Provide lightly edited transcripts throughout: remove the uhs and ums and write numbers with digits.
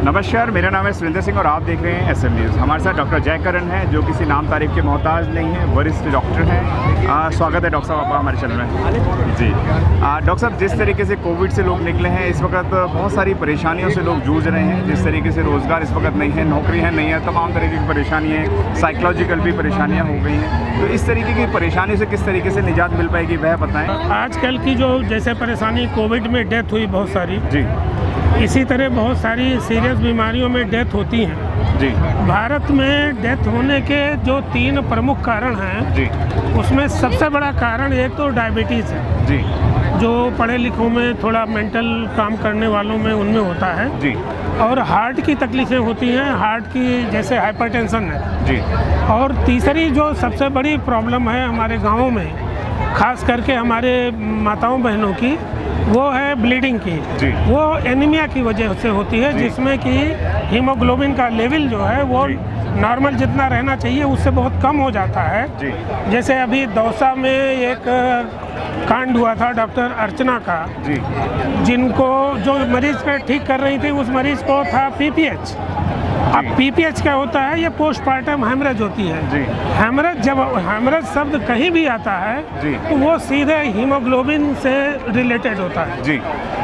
नमस्कार, मेरा नाम है सुरेंद्र सिंह और आप देख रहे हैं SM न्यूज़। हमारे साथ डॉक्टर जयकरण हैं जो किसी नाम तारीफ के मोहताज नहीं हैं, वरिष्ठ डॉक्टर हैं। स्वागत है डॉक्टर साहब आपका हमारे चैनल में। जी डॉक्टर साहब, जिस तरीके से कोविड से लोग निकले हैं, इस वक्त बहुत सारी परेशानियों से लोग जूझ रहे हैं। जिस तरीके से रोज़गार इस वक्त नहीं है, नौकरी है नहीं है, तमाम तरीके की परेशानियाँ हैं, साइकोलॉजिकल भी परेशानियाँ हो गई हैं। तो इस तरीके की परेशानी से किस तरीके से निजात मिल पाएगी वह बताएँ। आजकल की जो जैसे परेशानी, कोविड में डेथ हुई बहुत सारी, जी इसी तरह बहुत सारी सीरियस बीमारियों में डेथ होती हैं। जी भारत में डेथ होने के जो 3 प्रमुख कारण हैं, जी उसमें सबसे बड़ा कारण एक तो डायबिटीज़ है, जी जो पढ़े लिखों में, थोड़ा मेंटल काम करने वालों में उनमें होता है। जी और हार्ट की तकलीफ़ें होती हैं, हार्ट की जैसे हाइपरटेंशन है। जी और तीसरी जो सबसे बड़ी प्रॉब्लम है हमारे गाँवों में, खास करके हमारे माताओं बहनों की, वो है ब्लीडिंग की। जी। वो एनीमिया की वजह से होती है, जिसमें कि हीमोग्लोबिन का लेवल जो है वो नॉर्मल जितना रहना चाहिए उससे बहुत कम हो जाता है। जी। जैसे अभी दौसा में एक कांड हुआ था डॉक्टर अर्चना का, जी जिनको जो मरीज पे ठीक कर रही थी, उस मरीज को था PPH। अब PPH क्या होता है? ये पोस्टमार्टम हेमरेज होती है। जी। हेमरेज, जब हेमरेज शब्द कहीं भी आता है जी। तो वो सीधे हीमोग्लोबिन से रिलेटेड होता है। जी।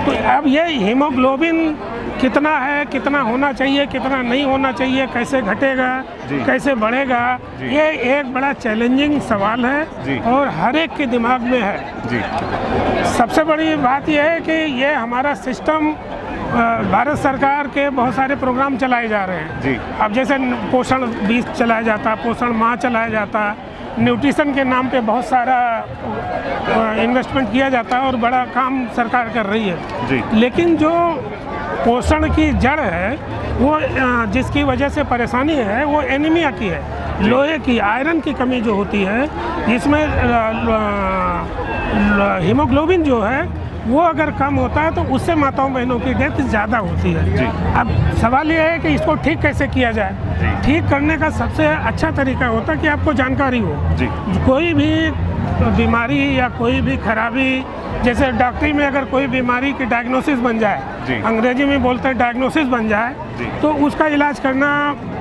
तो अब ये हीमोग्लोबिन कितना है, कितना होना चाहिए, कितना नहीं होना चाहिए, कैसे घटेगा, कैसे बढ़ेगा, ये एक बड़ा चैलेंजिंग सवाल है और हर एक के दिमाग में है। जी। सबसे बड़ी बात यह है कि ये हमारा सिस्टम, भारत सरकार के बहुत सारे प्रोग्राम चलाए जा रहे हैं। जी। अब जैसे पोषण 20 चलाया जाता, पोषण माह चलाया जाता, न्यूट्रिशन के नाम पे बहुत सारा इन्वेस्टमेंट किया जाता है और बड़ा काम सरकार कर रही है। जी। लेकिन जो पोषण की जड़ है, वो जिसकी वजह से परेशानी है, वो एनीमिया की है, लोहे की, आयरन की कमी जो होती है, जिसमें हीमोग्लोबिन जो है वो अगर कम होता है तो उससे माताओं बहनों की डेथ ज़्यादा होती है। जी। अब सवाल ये है कि इसको ठीक कैसे किया जाए। ठीक करने का सबसे अच्छा तरीका होता है कि आपको जानकारी हो। जी। कोई भी बीमारी या कोई भी खराबी, जैसे डॉक्टरी में अगर कोई बीमारी की डायग्नोसिस बन जाए, अंग्रेजी में बोलते हैं डायग्नोसिस बन जाए, तो उसका इलाज करना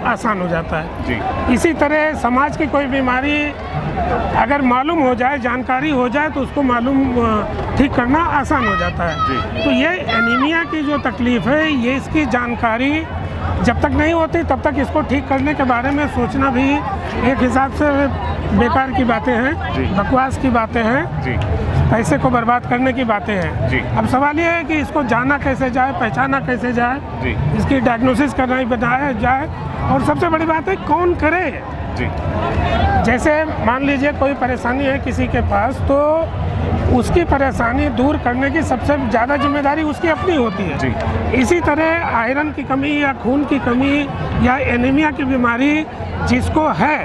आसान हो जाता है। जी। इसी तरह समाज की कोई बीमारी अगर मालूम हो जाए, जानकारी हो जाए, तो उसको ठीक करना आसान हो जाता है। तो ये एनीमिया की जो तकलीफ़ है, ये इसकी जानकारी जब तक नहीं होती तब तक इसको ठीक करने के बारे में सोचना भी एक हिसाब से बेकार की बातें हैं, बकवास की बातें हैं, पैसे को बर्बाद करने की बातें हैं। अब सवाल ये है कि इसको जाना कैसे जाए, पहचाना कैसे जाए, इसकी डायग्नोसिस करना बनाया जाए, और सबसे बड़ी बात है कौन करे। जैसे मान लीजिए कोई परेशानी है किसी के पास, तो उसकी परेशानी दूर करने की सबसे ज़्यादा जिम्मेदारी उसकी अपनी होती है। इसी तरह आयरन की कमी या खून की कमी या एनीमिया की बीमारी जिसको है,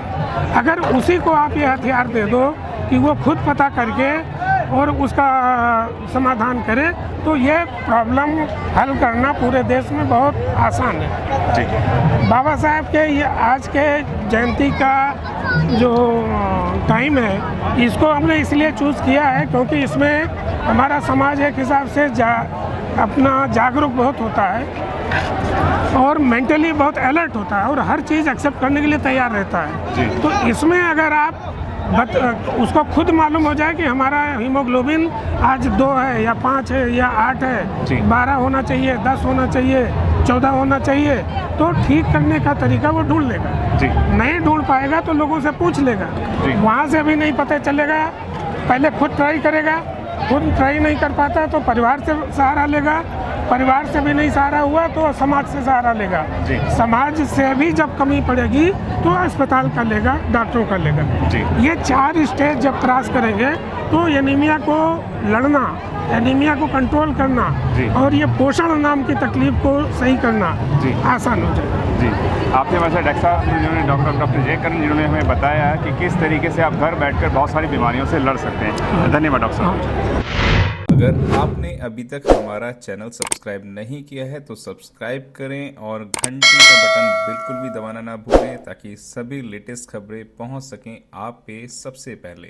अगर उसी को आप ये हथियार दे दो कि वो खुद पता करके और उसका समाधान करे, तो ये प्रॉब्लम हल करना पूरे देश में बहुत आसान है। बाबा साहब के ये आज के जयंती का जो टाइम है, इसको हमने इसलिए चूज़ किया है क्योंकि इसमें हमारा समाज एक हिसाब से अपना जागरूक बहुत होता है और मेंटली बहुत अलर्ट होता है और हर चीज़ एक्सेप्ट करने के लिए तैयार रहता है। तो इसमें अगर आप उसको खुद मालूम हो जाए कि हमारा हीमोग्लोबिन आज 2 है या 5 है या 8 है, 12 होना चाहिए, 10 होना चाहिए, 14 होना चाहिए, तो ठीक करने का तरीका वो ढूंढ लेगा। नहीं ढूंढ पाएगा तो लोगों से पूछ लेगा, वहाँ से भी नहीं पता चलेगा, पहले खुद ट्राई करेगा, खुद ट्राई नहीं कर पाता तो परिवार से सहारा लेगा, परिवार से भी नहीं सहारा हुआ तो समाज से सहारा लेगा, समाज से भी जब कमी पड़ेगी तो अस्पताल का लेगा, डॉक्टरों का लेगा। ये 4 स्टेज जब क्रॉस करेंगे तो एनीमिया को लड़ना, एनीमिया को कंट्रोल करना और ये पोषण नाम की तकलीफ को सही करना आसान हो जाएगा। आपने हमारे साथ डॉक्टर साहब जिन्होंने डॉक्टर जयकरण जिन्होंने हमें बताया कि किस तरीके से आप घर बैठकर बहुत सारी बीमारियों से लड़ सकते हैं। धन्यवाद डॉक्टर साहब। अगर आपने अभी तक हमारा चैनल सब्सक्राइब नहीं किया है तो सब्सक्राइब करें और घंटी का बटन बिल्कुल भी दबाना ना भूलें ताकि सभी लेटेस्ट खबरें पहुंच सकें आप पे सबसे पहले।